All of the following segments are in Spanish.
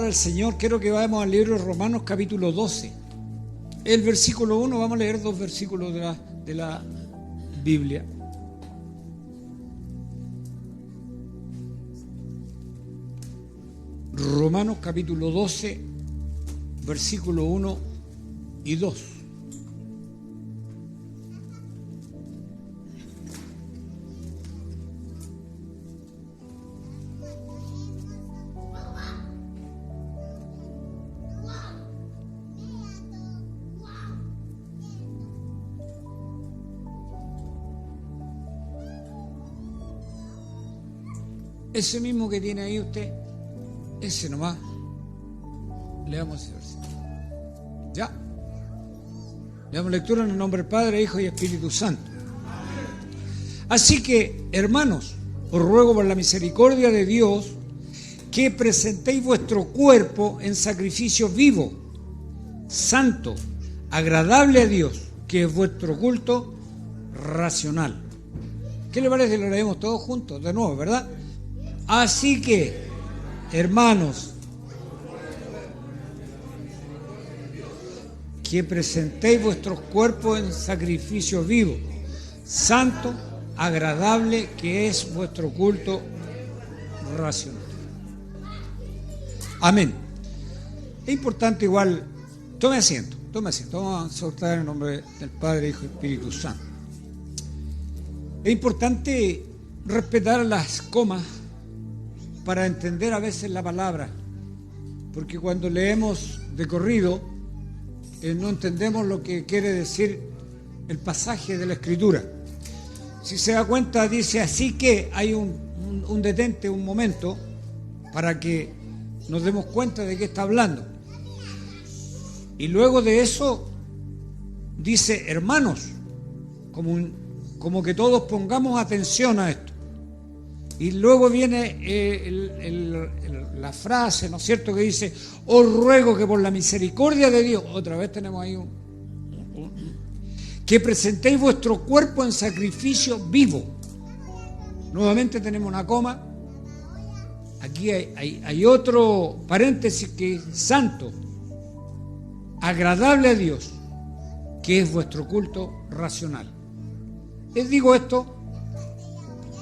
palabra del Señor, quiero que vayamos al libro de Romanos capítulo 12. El versículo 1, vamos a leer dos versículos de la Biblia. Romanos capítulo 12, versículo 1 y 2. Ese mismo que tiene ahí usted, ese nomás, leamos ese versículo. ¿Ya? Le damos lectura en el nombre del Padre, Hijo y Espíritu Santo. Así que, hermanos, os ruego por la misericordia de Dios que presentéis vuestro cuerpo en sacrificio vivo, santo, agradable a Dios, que es vuestro culto racional. ¿Qué le parece si lo leemos todos juntos? De nuevo, ¿verdad? Así que, hermanos, que presentéis vuestros cuerpos en sacrificio vivo, santo, agradable, que es vuestro culto racional. Amén. Es importante igual, tome asiento, vamos a soltar en el nombre del Padre, Hijo y Espíritu Santo. Es importante respetar las comas para entender a veces la palabra, porque cuando leemos de corrido no entendemos lo que quiere decir el pasaje de la Escritura. Si se da cuenta, dice así que hay un detente, un momento, para que nos demos cuenta de qué está hablando. Y luego de eso dice hermanos, como que todos pongamos atención a esto. Y luego viene la frase, ¿no es cierto?, que dice, os ruego que por la misericordia de Dios, otra vez tenemos ahí que presentéis vuestro cuerpo en sacrificio vivo. Nuevamente tenemos una coma. Aquí hay otro paréntesis que es santo, agradable a Dios, que es vuestro culto racional. Les digo esto,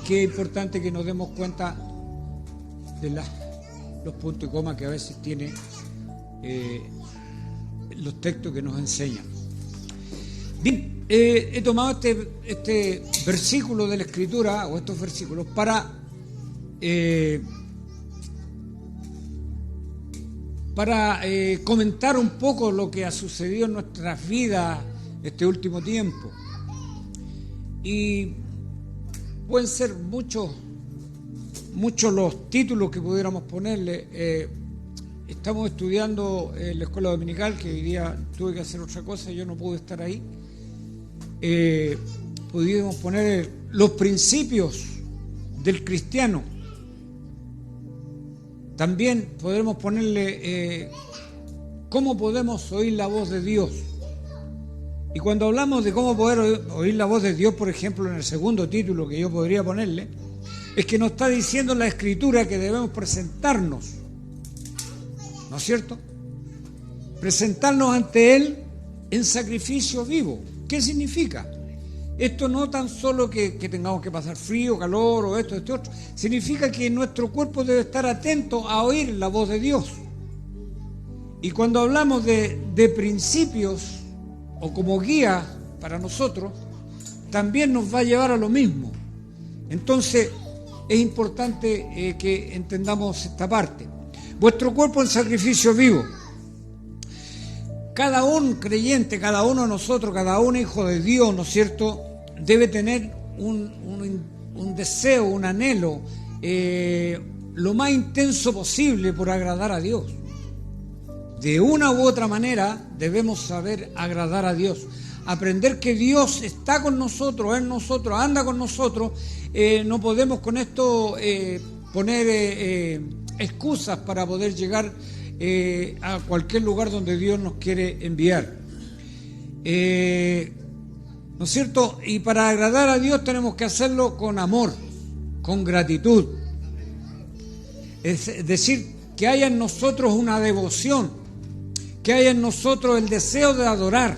que es importante que nos demos cuenta de los puntos y comas que a veces tiene los textos que nos enseñan. Bien, he tomado este versículo de la Escritura, o estos versículos, para comentar un poco lo que ha sucedido en nuestras vidas este último tiempo. Y pueden ser muchos los títulos que pudiéramos ponerle. Estamos estudiando en la escuela dominical, que hoy día tuve que hacer otra cosa, yo no pude estar ahí. Pudimos poner los principios del cristiano. También podremos ponerle cómo podemos oír la voz de Dios. Y cuando hablamos de cómo poder oír la voz de Dios, por ejemplo, en el segundo título que yo podría ponerle, es que nos está diciendo la Escritura que debemos presentarnos, ¿no es cierto? Presentarnos ante Él en sacrificio vivo. ¿Qué significa? Esto no tan solo que tengamos que pasar frío, calor o esto, otro. Significa que nuestro cuerpo debe estar atento a oír la voz de Dios. Y cuando hablamos de principios o como guía para nosotros, también nos va a llevar a lo mismo. Entonces, es importante que entendamos esta parte. Vuestro cuerpo en sacrificio vivo. Cada un creyente, cada uno de nosotros, cada uno hijo de Dios, ¿no es cierto?, debe tener un deseo, un anhelo, lo más intenso posible por agradar a Dios. De una u otra manera debemos saber agradar a Dios, aprender que Dios está con nosotros, en nosotros, anda con nosotros. No podemos con esto poner excusas para poder llegar a cualquier lugar donde Dios nos quiere enviar. ¿No es cierto? Y para agradar a Dios tenemos que hacerlo con amor, con gratitud. Es decir, que haya en nosotros una devoción, que haya en nosotros el deseo de adorar,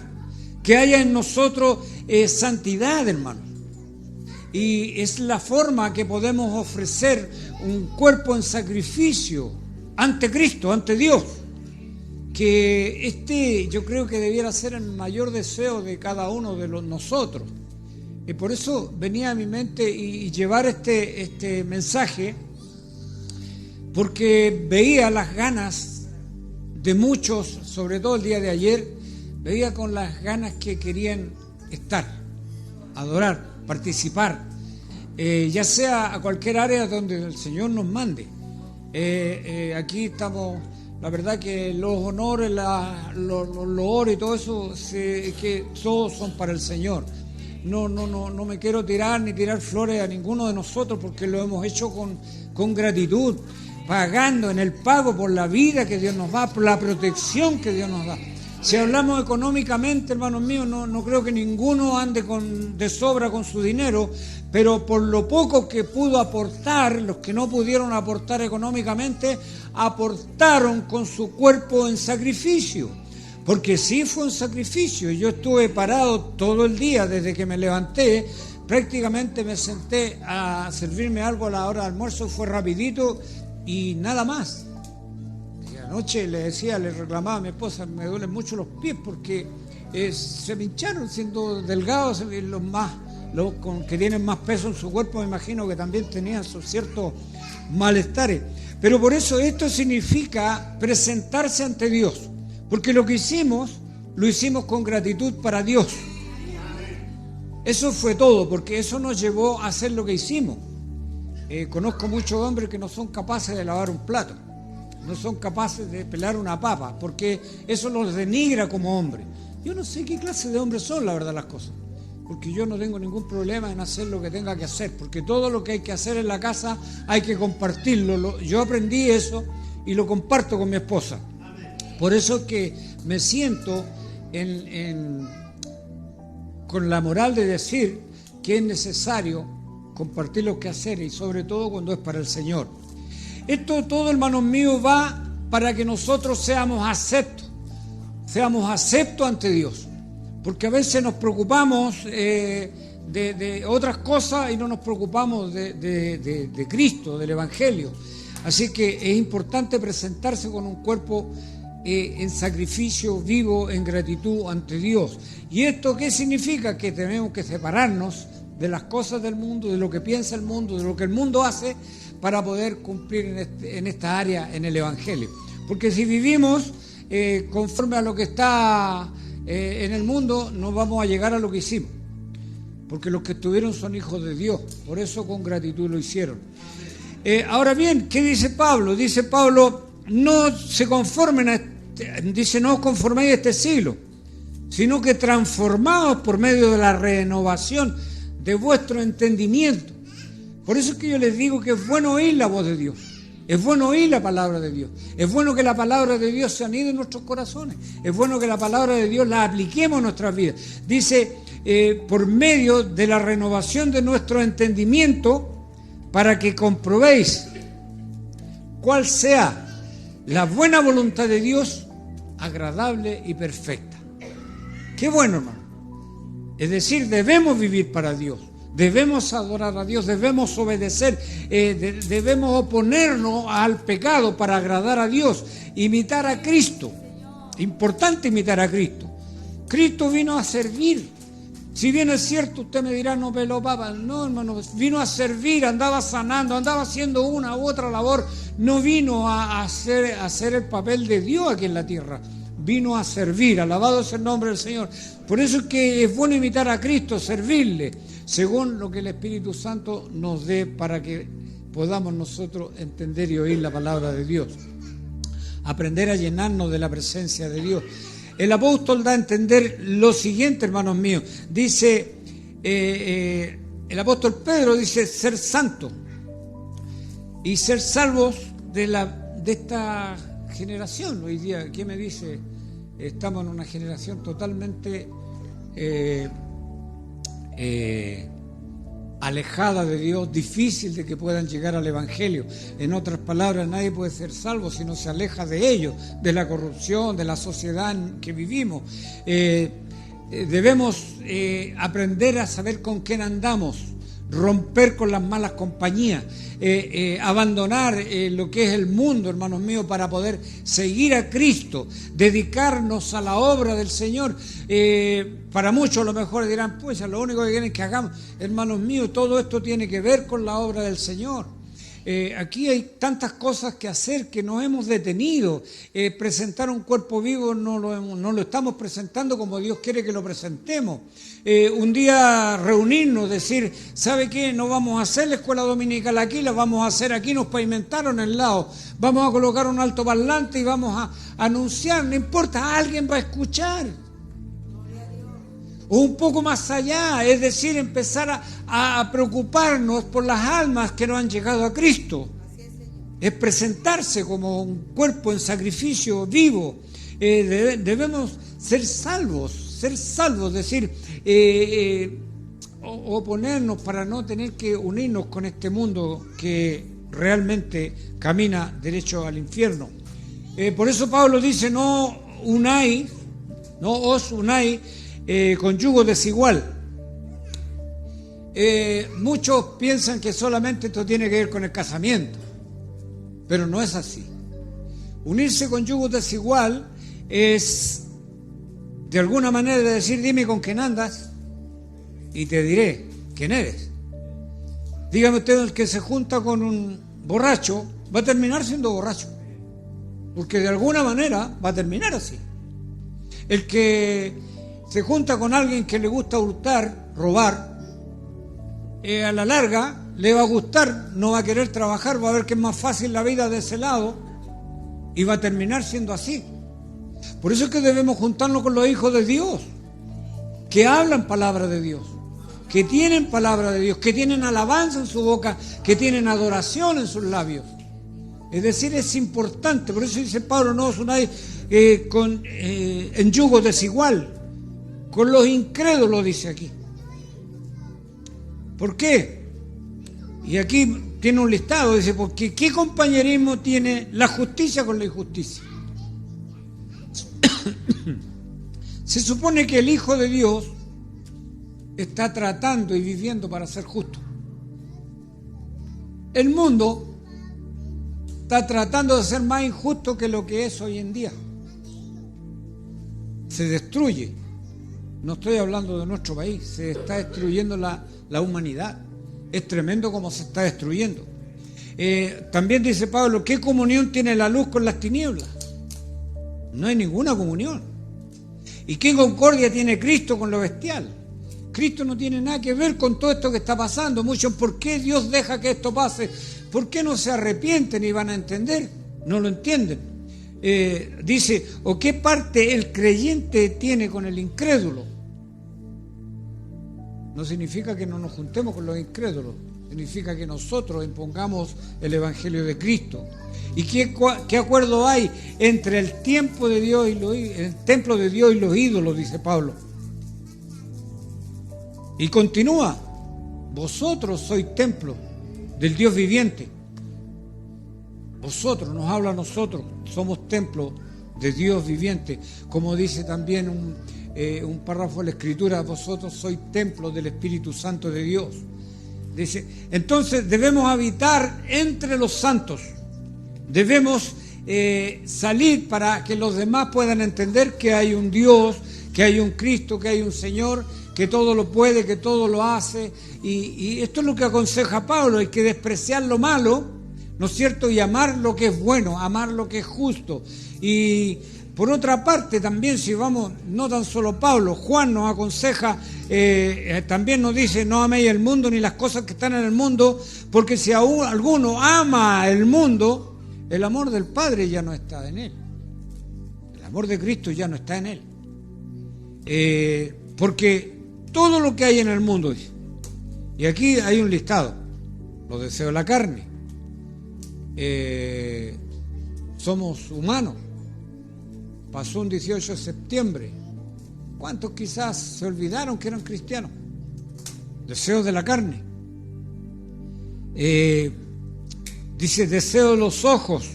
que haya en nosotros santidad, hermano. Y es la forma que podemos ofrecer un cuerpo en sacrificio ante Cristo, ante Dios. Que yo creo que debiera ser el mayor deseo de cada uno de nosotros. Y por eso venía a mi mente y llevar este mensaje, porque veía las ganas de muchos, sobre todo el día de ayer, veía con las ganas que querían estar, adorar, participar, ya sea a cualquier área donde el Señor nos mande. Aquí estamos, la verdad que los honores, los loores y todo eso, que todos son para el Señor. No me quiero tirar ni tirar flores a ninguno de nosotros, porque lo hemos hecho con gratitud, pagando en el pago por la vida que Dios nos da, por la protección que Dios nos da. Si hablamos económicamente, hermanos míos, no creo que ninguno ande de sobra con su dinero, pero por lo poco que pudo aportar, los que no pudieron aportar económicamente, aportaron con su cuerpo en sacrificio. Porque sí fue un sacrificio. Yo estuve parado todo el día desde que me levanté, prácticamente me senté a servirme algo a la hora de almuerzo, fue rapidito y nada más. Anoche le reclamaba a mi esposa, me duelen mucho los pies porque se me hincharon siendo delgados, los que tienen más peso en su cuerpo, me imagino que también tenían sus ciertos malestares. Pero por eso esto significa presentarse ante Dios, porque lo que hicimos, lo hicimos con gratitud para Dios. Eso fue todo, porque eso nos llevó a hacer lo que hicimos. Conozco muchos hombres que no son capaces de lavar un plato, no son capaces de pelar una papa, porque eso los denigra como hombres. Yo no sé qué clase de hombres son, la verdad, las cosas, porque yo no tengo ningún problema en hacer lo que tenga que hacer, porque todo lo que hay que hacer en la casa hay que compartirlo. Yo aprendí eso y lo comparto con mi esposa. Por eso es que me siento con la moral de decir que es necesario compartir los quehaceres, y sobre todo cuando es para el Señor. Esto todo, hermanos míos, va para que nosotros seamos aceptos ante Dios, porque a veces nos preocupamos de otras cosas y no nos preocupamos de Cristo, del Evangelio. Así que es importante presentarse con un cuerpo en sacrificio vivo, en gratitud ante Dios. ¿Y esto qué significa? Que tenemos que separarnos de las cosas del mundo, de lo que piensa el mundo, de lo que el mundo hace, para poder cumplir en esta área, en el Evangelio. Porque si vivimos conforme a lo que está en el mundo, no vamos a llegar a lo que hicimos. Porque los que estuvieron son hijos de Dios, por eso con gratitud lo hicieron. Ahora bien, ¿qué dice Pablo? Dice Pablo, no se conformen no os conforméis a este siglo, sino que transformaos por medio de la renovación de vuestro entendimiento. Por eso es que yo les digo que es bueno oír la voz de Dios, es bueno oír la palabra de Dios, es bueno que la palabra de Dios se anide en nuestros corazones, es bueno que la palabra de Dios la apliquemos en nuestras vidas. Dice, por medio de la renovación de nuestro entendimiento, para que comprobéis cuál sea la buena voluntad de Dios, agradable y perfecta. Qué bueno, hermano. Es decir, debemos vivir para Dios, debemos adorar a Dios, debemos obedecer, debemos oponernos al pecado para agradar a Dios, imitar a Cristo. Importante imitar a Cristo. Cristo vino a servir. Si bien es cierto, usted me dirá, no peló papas. No, hermano, vino a servir, andaba sanando, andaba haciendo una u otra labor. No vino a hacer el papel de Dios aquí en la tierra. Vino a servir, alabado es el nombre del Señor. Por eso es que es bueno imitar a Cristo, servirle, según lo que el Espíritu Santo nos dé para que podamos nosotros entender y oír la palabra de Dios. Aprender a llenarnos de la presencia de Dios. El apóstol da a entender lo siguiente, hermanos míos. Dice, el apóstol Pedro dice ser santo y ser salvos de esta generación. Hoy día, ¿qué me dice? Estamos en una generación totalmente alejada de Dios, difícil de que puedan llegar al Evangelio. En otras palabras, nadie puede ser salvo si no se aleja de ellos, de la corrupción, de la sociedad en que vivimos. Debemos aprender a saber con quién andamos, romper con las malas compañías, abandonar lo que es el mundo, hermanos míos, para poder seguir a Cristo, dedicarnos a la obra del Señor. Para muchos a lo mejor dirán, pues lo único que quieren que hagamos, hermanos míos, todo esto tiene que ver con la obra del Señor. Aquí hay tantas cosas que hacer que nos hemos detenido. Presentar un cuerpo vivo no lo estamos presentando como Dios quiere que lo presentemos. Un día reunirnos, decir, ¿sabe qué? No vamos a hacer la escuela dominical aquí, la vamos a hacer aquí, nos pavimentaron el lado. Vamos a colocar un altoparlante y vamos a anunciar, no importa, alguien va a escuchar. O un poco más allá, es decir, empezar a preocuparnos por las almas que no han llegado a Cristo. Es presentarse como un cuerpo en sacrificio vivo. Debemos ser salvos, es decir, oponernos para no tener que unirnos con este mundo que realmente camina derecho al infierno. Por eso Pablo dice, no os unáis con yugo desigual. Muchos piensan que solamente esto tiene que ver con el casamiento, pero no es así. Unirse con yugo desigual es de alguna manera decir, dime con quién andas y te diré quién eres. Dígame usted, el que se junta con un borracho va a terminar siendo borracho, porque de alguna manera va a terminar así. El que se junta con alguien que le gusta hurtar, robar, a la larga le va a gustar, no va a querer trabajar, va a ver que es más fácil la vida de ese lado y va a terminar siendo así. Por eso es que debemos juntarnos con los hijos de Dios, que hablan palabra de Dios, que tienen palabra de Dios, que tienen alabanza en su boca, que tienen adoración en sus labios. Es decir, es importante, por eso dice Pablo, no os unáis en yugo desigual. Con los incrédulos, dice aquí. ¿Por qué? Y aquí tiene un listado, dice, porque ¿qué compañerismo tiene la justicia con la injusticia? Se supone que el Hijo de Dios está tratando y viviendo para ser justo. El mundo está tratando de ser más injusto que lo que es hoy en día. Se destruye. No estoy hablando de nuestro país, se está destruyendo la humanidad. Es tremendo cómo se está destruyendo. También dice Pablo, ¿qué comunión tiene la luz con las tinieblas? No hay ninguna comunión. ¿Y qué concordia tiene Cristo con lo bestial? Cristo no tiene nada que ver con todo esto que está pasando. Muchos, ¿por qué Dios deja que esto pase? ¿Por qué no se arrepienten y van a entender? No lo entienden. Dice, ¿o qué parte el creyente tiene con el incrédulo? No significa que no nos juntemos con los incrédulos, significa que nosotros impongamos el Evangelio de Cristo. ¿Y qué acuerdo hay entre el templo de Dios y los ídolos? Dice Pablo. Y continúa, vosotros sois templo del Dios viviente. Vosotros, nos habla a nosotros, somos templo de Dios viviente. Como dice también un párrafo de la Escritura, vosotros sois templo del Espíritu Santo de Dios. Dice, entonces debemos habitar entre los santos, debemos salir para que los demás puedan entender que hay un Dios, que hay un Cristo, que hay un Señor, que todo lo puede, que todo lo hace, y esto es lo que aconseja Pablo, hay que despreciar lo malo, ¿no es cierto?, y amar lo que es bueno, amar lo que es justo. Y por otra parte también, si vamos, no tan solo Pablo, Juan nos aconseja, también nos dice, no améis el mundo ni las cosas que están en el mundo, porque si aún alguno ama el mundo, el amor del Padre ya no está en él. El amor de Cristo ya no está en él. Porque todo lo que hay en el mundo, dice, y aquí hay un listado, los deseos de la carne, somos humanos. Pasó un 18 de septiembre. ¿Cuántos quizás se olvidaron que eran cristianos? Deseos de la carne. Dice, deseo de los ojos,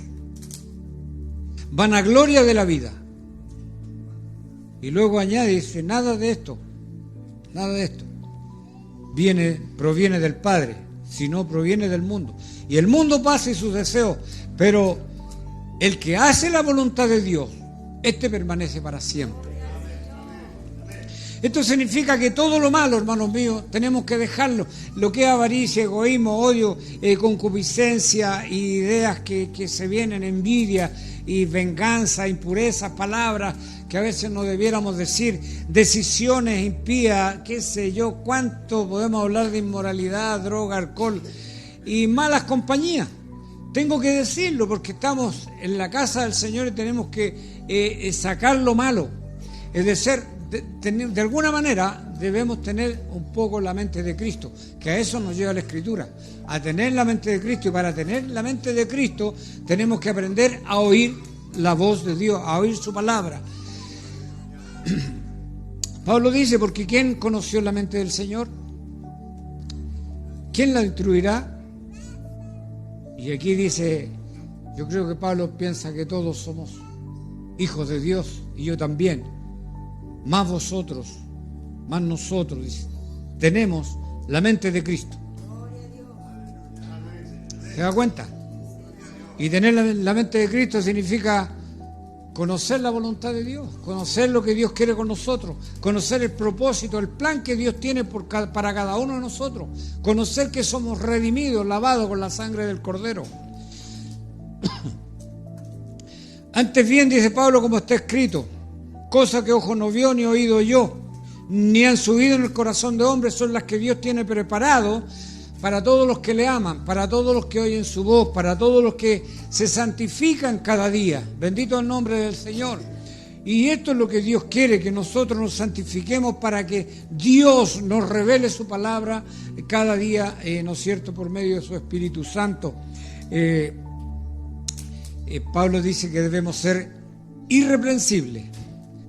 vanagloria de la vida. Y luego añade, dice, nada de esto proviene del Padre, sino proviene del mundo. Y el mundo pasa y sus deseos, pero el que hace la voluntad de Dios, este permanece para siempre. Esto significa que todo lo malo, hermanos míos, tenemos que dejarlo. Lo que es avaricia, egoísmo, odio, concupiscencia, ideas que se vienen, envidia y venganza, impurezas, palabras que a veces no debiéramos decir, decisiones impías, qué sé yo, cuánto podemos hablar de inmoralidad, droga, alcohol y malas compañías. Tengo que decirlo porque estamos en la casa del Señor y tenemos que sacar lo malo. Es decir, de alguna manera debemos tener un poco la mente de Cristo, que a eso nos lleva la Escritura, a tener la mente de Cristo. Y para tener la mente de Cristo tenemos que aprender a oír la voz de Dios, a oír su palabra. Pablo dice, porque ¿quién conoció la mente del Señor? ¿Quién la instruirá? Y aquí dice, yo creo que Pablo piensa que todos somos hijos de Dios, y yo también. Más vosotros, más nosotros, dice, tenemos la mente de Cristo. ¿Se da cuenta? Y tener la mente de Cristo significa conocer la voluntad de Dios, conocer lo que Dios quiere con nosotros, conocer el propósito, el plan que Dios tiene para cada uno de nosotros, conocer que somos redimidos, lavados con la sangre del Cordero. Antes bien, dice Pablo, como está escrito, cosa que ojo no vio ni oído oyó, ni han subido en el corazón de hombre, son las que Dios tiene preparado para todos los que le aman, para todos los que oyen su voz, para todos los que se santifican cada día. Bendito el nombre del Señor. Y esto es lo que Dios quiere, que nosotros nos santifiquemos para que Dios nos revele su palabra cada día, ¿no es cierto?, por medio de su Espíritu Santo. Pablo dice que debemos ser irreprensibles,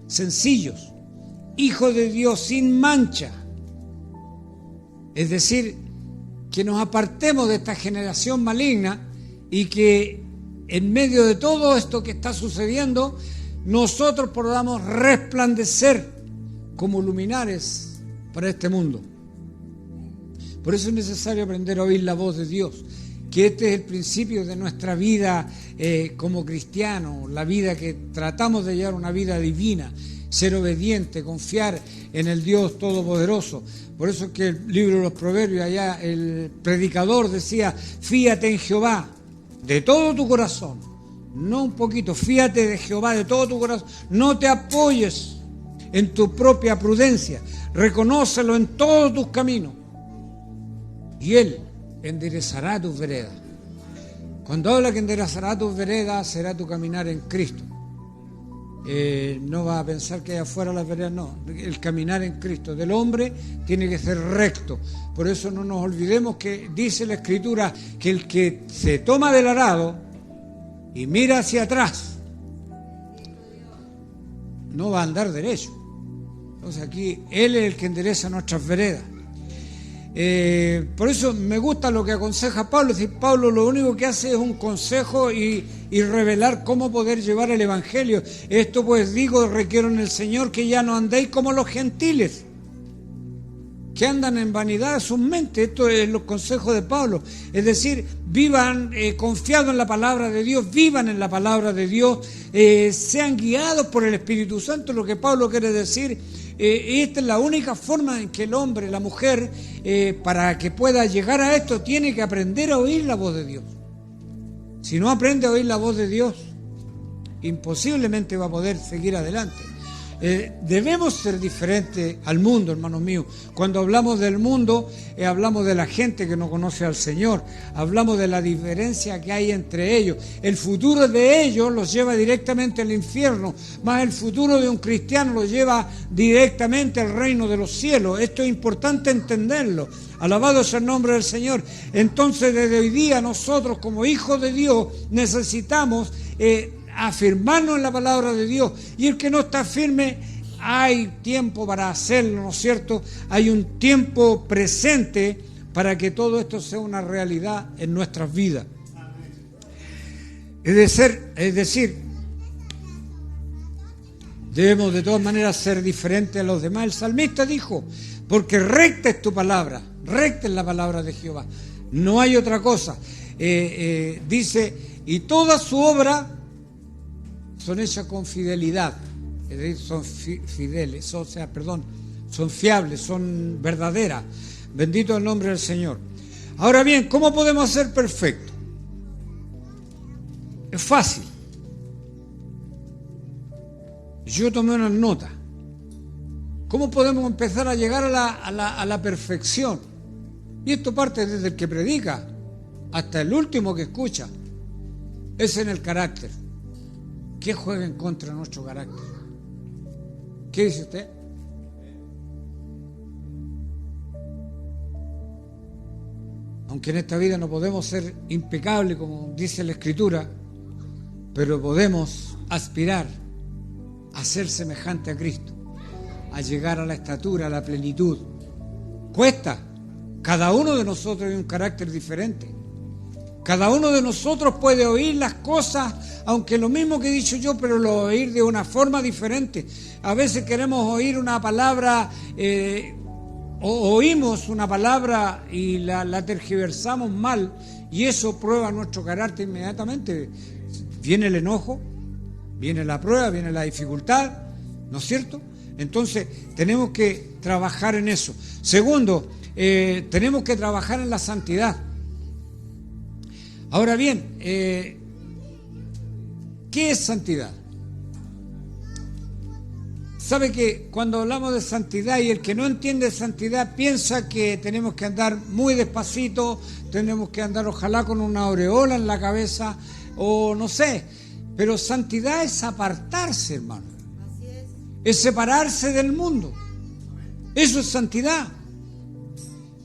sencillos, hijos de Dios sin mancha. Es decir, que nos apartemos de esta generación maligna y que en medio de todo esto que está sucediendo, nosotros podamos resplandecer como luminares para este mundo. Por eso es necesario aprender a oír la voz de Dios, que este es el principio de nuestra vida como cristianos, la vida que tratamos de llevar, una vida divina, ser obediente, confiar en el Dios Todopoderoso. Por eso es que el libro de los Proverbios, allá el predicador decía, fíate en Jehová de todo tu corazón, no un poquito, fíate de Jehová de todo tu corazón, no te apoyes en tu propia prudencia, reconócelo en todos tus caminos y Él enderezará tus veredas. Cuando habla que enderezará tus veredas, será tu caminar en Cristo. No va a pensar que hay afuera las veredas, no. El caminar en Cristo del hombre tiene que ser recto. Por eso no nos olvidemos que dice la Escritura que el que se toma del arado y mira hacia atrás no va a andar derecho. Entonces aquí Él es el que endereza nuestras veredas. Por eso me gusta lo que aconseja Pablo. Es decir, Pablo lo único que hace es un consejo y revelar cómo poder llevar el Evangelio. Esto pues digo, requiero en el Señor que ya no andéis como los gentiles, que andan en vanidad de sus mentes. Esto es los consejos de Pablo. Es decir, vivan confiados en la palabra de Dios, vivan en la palabra de Dios, sean guiados por el Espíritu Santo. Lo que Pablo quiere decir, esta es la única forma en que el hombre, la mujer, para que pueda llegar a esto, tiene que aprender a oír la voz de Dios. Si no aprende a oír la voz de Dios, imposiblemente va a poder seguir adelante. Debemos ser diferentes al mundo, hermanos míos. Cuando hablamos del mundo, hablamos de la gente que no conoce al Señor, hablamos de la diferencia que hay entre ellos. El futuro de ellos los lleva directamente al infierno, más el futuro de un cristiano los lleva directamente al reino de los cielos. Esto es importante entenderlo. Alabado sea el nombre del Señor. Entonces, desde hoy día, nosotros como hijos de Dios necesitamos afirmarnos en la palabra de Dios, y el que no está firme, hay tiempo para hacerlo, ¿no es cierto? Hay un tiempo presente para que todo esto sea una realidad en nuestras vidas. Es decir, debemos de todas maneras ser diferentes a los demás. El salmista dijo, porque recta es tu palabra, recta es la palabra de Jehová, no hay otra cosa. Dice, y toda su obra son hechas con fidelidad, es decir, son fideles, son fiables, son verdaderas. Bendito el nombre del Señor. Ahora bien, ¿cómo podemos ser perfectos? Es fácil. Yo tomé unas notas. ¿Cómo podemos empezar a llegar a la perfección? Y esto parte desde el que predica hasta el último que escucha. Es en el carácter. ¿Qué juega en contra de nuestro carácter? ¿Qué dice usted? Aunque en esta vida no podemos ser impecables, como dice la Escritura, pero podemos aspirar a ser semejante a Cristo, a llegar a la estatura, a la plenitud. Cuesta. Cada uno de nosotros tiene un carácter diferente. Cada uno de nosotros puede oír las cosas, aunque lo mismo que he dicho yo, pero lo oír de una forma diferente. A veces queremos oír una palabra, o oímos una palabra y la tergiversamos mal, y eso prueba nuestro carácter inmediatamente. Viene el enojo, viene la prueba, viene la dificultad, ¿no es cierto? Entonces tenemos que trabajar en eso. Segundo, tenemos que trabajar en la santidad. Ahora bien, ¿qué es santidad? Sabe que cuando hablamos de santidad, y el que no entiende santidad piensa que tenemos que andar muy despacito, tenemos que andar ojalá con una aureola en la cabeza, o no sé, pero santidad es apartarse, hermano. Es separarse del mundo. Eso es santidad.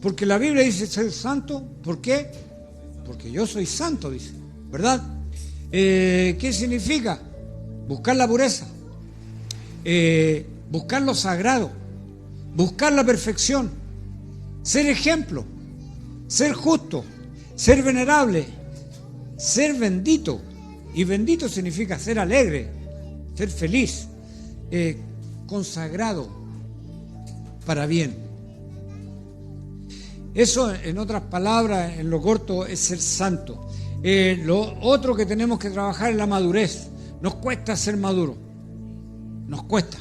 Porque la Biblia dice ser santo. ¿Por qué? Porque yo soy santo, dice, ¿verdad? ¿Qué significa? Buscar la pureza, buscar lo sagrado, buscar la perfección, ser ejemplo, ser justo, ser venerable, ser bendito. Y bendito significa ser alegre, ser feliz, consagrado para bien. Eso, en otras palabras, en lo corto, es ser santo. Lo otro que tenemos que trabajar es la madurez. Nos cuesta ser maduros. Nos cuesta.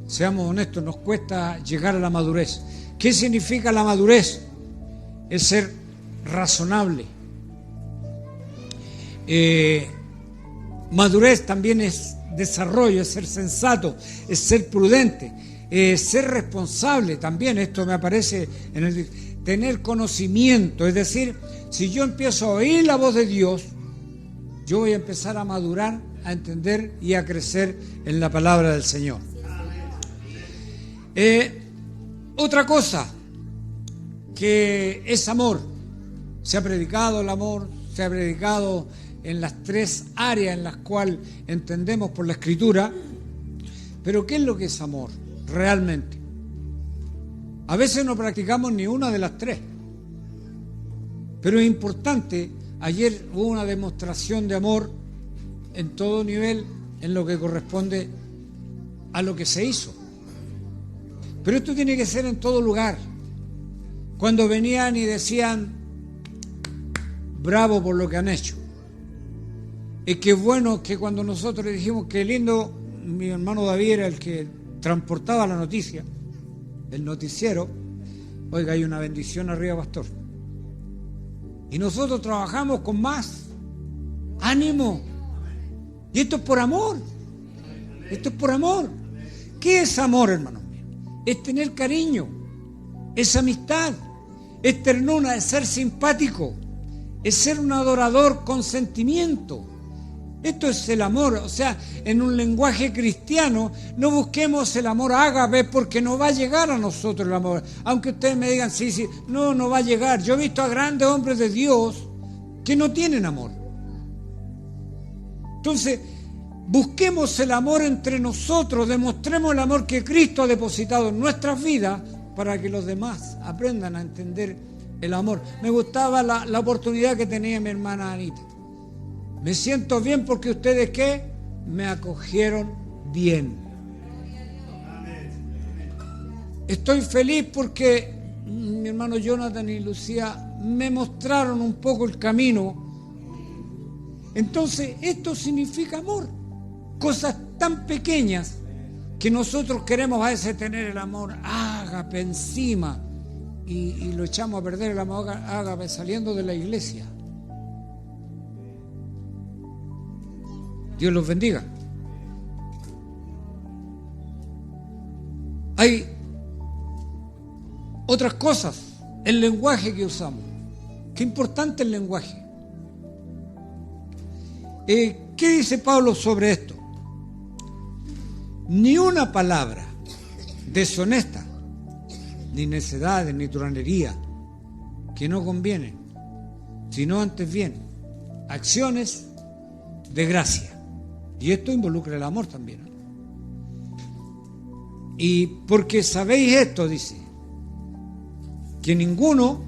Seamos honestos, nos cuesta llegar a la madurez. ¿Qué significa la madurez? Es ser razonable. Madurez también es desarrollo, es ser sensato, es ser prudente. Ser responsable también, esto me aparece en el tener conocimiento, es decir, si yo empiezo a oír la voz de Dios, yo voy a empezar a madurar, a entender y a crecer en la palabra del Señor. Otra cosa que es amor. Se ha predicado el amor, se ha predicado en las tres áreas en las cuales entendemos por la Escritura, pero ¿qué es lo que es amor? Realmente. A veces no practicamos ni una de las tres. Pero es importante, ayer hubo una demostración de amor en todo nivel, en lo que corresponde a lo que se hizo. Pero esto tiene que ser en todo lugar. Cuando venían y decían, bravo por lo que han hecho. Es que bueno que cuando nosotros dijimos que lindo, mi hermano David era el que transportaba la noticia, el noticiero. Oiga, hay una bendición arriba, pastor. Y nosotros trabajamos con más ánimo. Y esto es por amor. Esto es por amor. ¿Qué es amor, hermano? Es tener cariño, es amistad, es ternura, es ser simpático, es ser un adorador con sentimiento. Esto es el amor. O sea, en un lenguaje cristiano, no busquemos el amor ágape, porque no va a llegar a nosotros el amor. Aunque ustedes me digan, sí, no va a llegar. Yo he visto a grandes hombres de Dios que no tienen amor. Entonces, busquemos el amor entre nosotros, demostremos el amor que Cristo ha depositado en nuestras vidas, para que los demás aprendan a entender el amor. Me gustaba la oportunidad que tenía mi hermana Anita. Me siento bien porque ustedes, ¿qué? Me acogieron bien. Estoy feliz porque mi hermano Jonathan y Lucía me mostraron un poco el camino. Entonces, esto significa amor. Cosas tan pequeñas que nosotros queremos a veces tener el amor ágape encima y lo echamos a perder el amor ágape saliendo de la iglesia. Dios los bendiga. Hay otras cosas, el lenguaje que usamos. Qué importante el lenguaje. ¿Qué dice Pablo sobre esto? Ni una palabra deshonesta, ni necedades, ni truhanería, que no convienen, sino antes bien, acciones de gracia. Y esto involucra el amor también, ¿no? Y porque sabéis esto, dice, que ninguno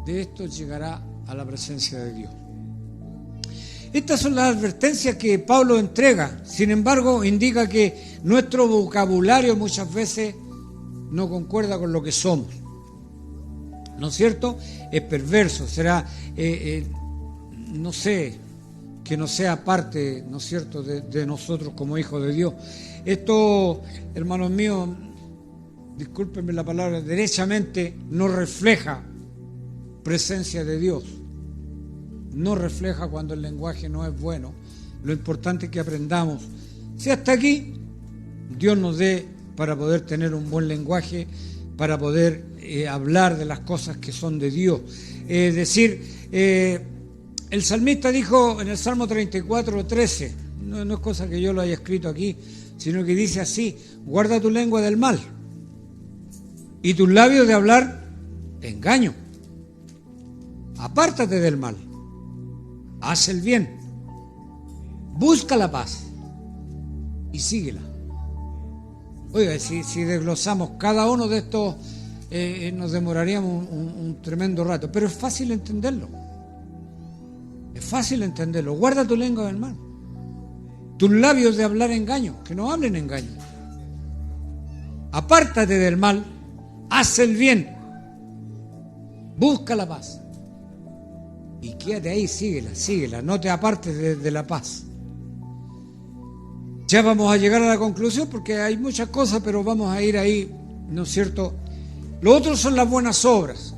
de estos llegará a la presencia de Dios. Estas son las advertencias que Pablo entrega. Sin embargo, indica que nuestro vocabulario muchas veces no concuerda con lo que somos. ¿No es cierto? Es perverso, será, no sé, que no sea parte, ¿no es cierto?, de nosotros como hijos de Dios. Esto, hermanos míos, discúlpenme la palabra, derechamente no refleja presencia de Dios. No refleja cuando el lenguaje no es bueno. Lo importante es que aprendamos. Si hasta aquí Dios nos dé para poder tener un buen lenguaje, para poder hablar de las cosas que son de Dios. El salmista dijo en el Salmo 34:13, no es cosa que yo lo haya escrito aquí, sino que dice así: guarda tu lengua del mal y tus labios de hablar engaño. Apártate del mal. Haz el bien, busca la paz y síguela. Oiga, si desglosamos cada uno de estos, nos demoraríamos un tremendo rato, pero es fácil entenderlo. Es fácil entenderlo. Guarda tu lengua del mal, tus labios de hablar engaño, que no hablen engaño. Apártate del mal, haz el bien, busca la paz. Y quédate ahí, síguela, no te apartes de la paz. Ya vamos a llegar a la conclusión porque hay muchas cosas, pero vamos a ir ahí, ¿no es cierto? Lo otro son las buenas obras.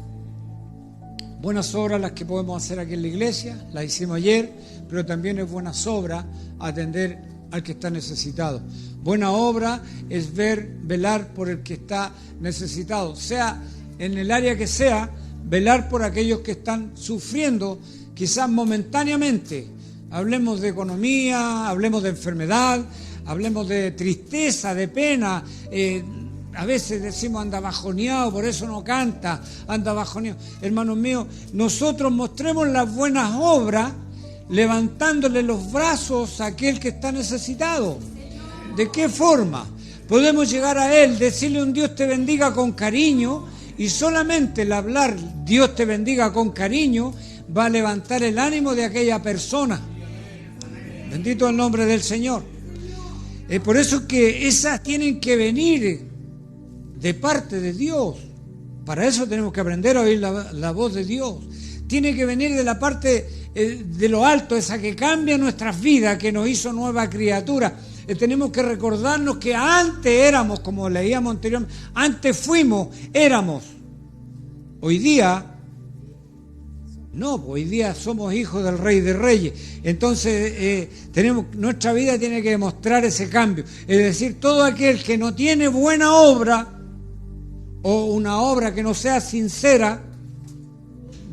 Buenas obras las que podemos hacer aquí en la iglesia, las hicimos ayer, pero también es buenas obras atender al que está necesitado. Buena obra es velar por el que está necesitado, sea en el área que sea, velar por aquellos que están sufriendo, quizás momentáneamente. Hablemos de economía, hablemos de enfermedad, hablemos de tristeza, de pena. A veces decimos anda bajoneado, por eso no canta, anda bajoneado. Hermanos míos, nosotros mostremos las buenas obras levantándole los brazos a aquel que está necesitado. ¿De qué forma? Podemos llegar a él, decirle un Dios te bendiga con cariño. Y solamente el hablar Dios te bendiga con cariño va a levantar el ánimo de aquella persona. Bendito el nombre del Señor. Por eso que esas tienen que venir de parte de Dios. Para eso tenemos que aprender a oír la voz de Dios. Tiene que venir de la parte de lo alto, esa que cambia nuestras vidas, que nos hizo nueva criatura. Tenemos que recordarnos que antes éramos, como leíamos anteriormente, antes éramos. Hoy día, no, hoy día somos hijos del Rey de Reyes. Entonces, nuestra vida tiene que demostrar ese cambio. Es decir, todo aquel que no tiene buena obra, o una obra que no sea sincera,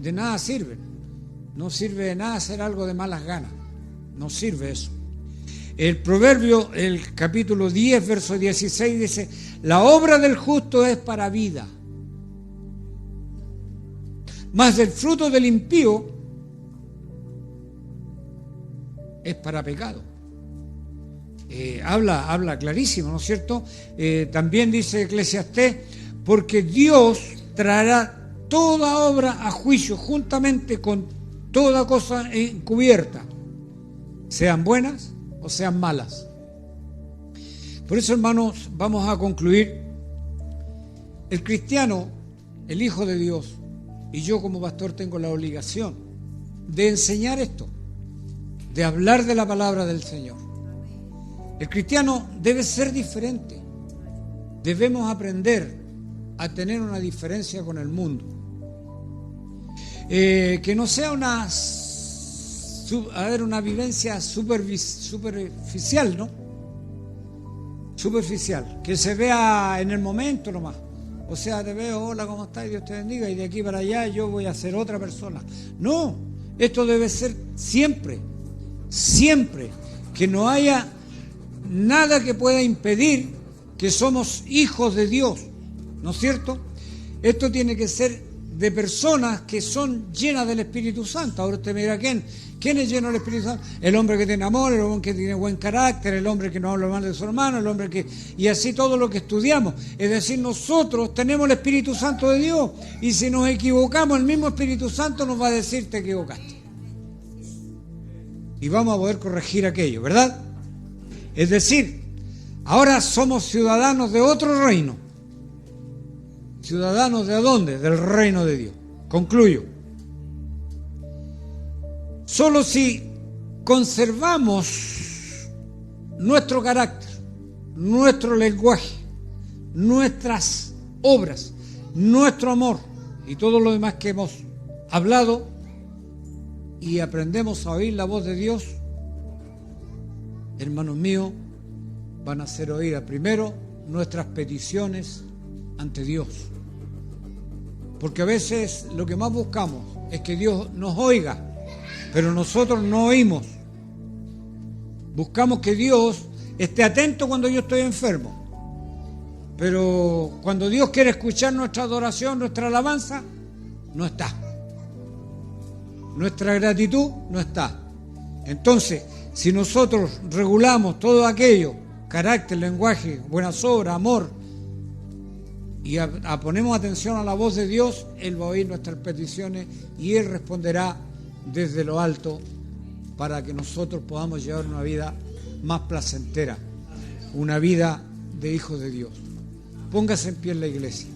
de nada sirve. No sirve de nada hacer algo de malas ganas. No sirve eso. El Proverbio, el capítulo 10, verso 16, dice: la obra del justo es para vida, mas el fruto del impío es para pecado. habla clarísimo, ¿no es cierto? También dice Eclesiastés, porque Dios traerá toda obra a juicio juntamente con toda cosa encubierta, sean buenas o sean malas. Por eso, hermanos, vamos a concluir. El cristiano, el Hijo de Dios, y yo como pastor tengo la obligación de enseñar esto, de hablar de la palabra del Señor. El cristiano debe ser diferente. Debemos aprender a tener una diferencia con el mundo. Que no sea una vivencia superficial, ¿no? Superficial, que se vea en el momento nomás. O sea, te veo, hola, ¿cómo estás? Dios te bendiga, y de aquí para allá yo voy a ser otra persona. No, esto debe ser siempre, que no haya nada que pueda impedir que somos hijos de Dios, ¿no es cierto? Esto tiene que ser de personas que son llenas del Espíritu Santo. Ahora usted me dirá, ¿quién es lleno del Espíritu Santo? El hombre que tiene amor, el hombre que tiene buen carácter, el hombre que no habla mal de su hermano, el hombre que... Y así todo lo que estudiamos. Es decir, nosotros tenemos el Espíritu Santo de Dios, y si nos equivocamos, el mismo Espíritu Santo nos va a decir, te equivocaste. Y vamos a poder corregir aquello, ¿verdad? Es decir, ahora somos ciudadanos de otro reino. ¿Ciudadanos de dónde? Del reino de Dios. Concluyo. Solo si conservamos nuestro carácter, nuestro lenguaje, nuestras obras, nuestro amor y todo lo demás que hemos hablado, y aprendemos a oír la voz de Dios, hermanos míos, van a ser oídas primero nuestras peticiones ante Dios. Porque a veces lo que más buscamos es que Dios nos oiga, pero nosotros no oímos. Buscamos que Dios esté atento cuando yo estoy enfermo, pero cuando Dios quiere escuchar nuestra adoración, nuestra alabanza, no está. Nuestra gratitud no está. Entonces, si nosotros regulamos todo aquello, carácter, lenguaje, buenas obras, amor, y ponemos atención a la voz de Dios, Él va a oír nuestras peticiones y Él responderá desde lo alto para que nosotros podamos llevar una vida más placentera, una vida de hijos de Dios. Póngase en pie en la iglesia.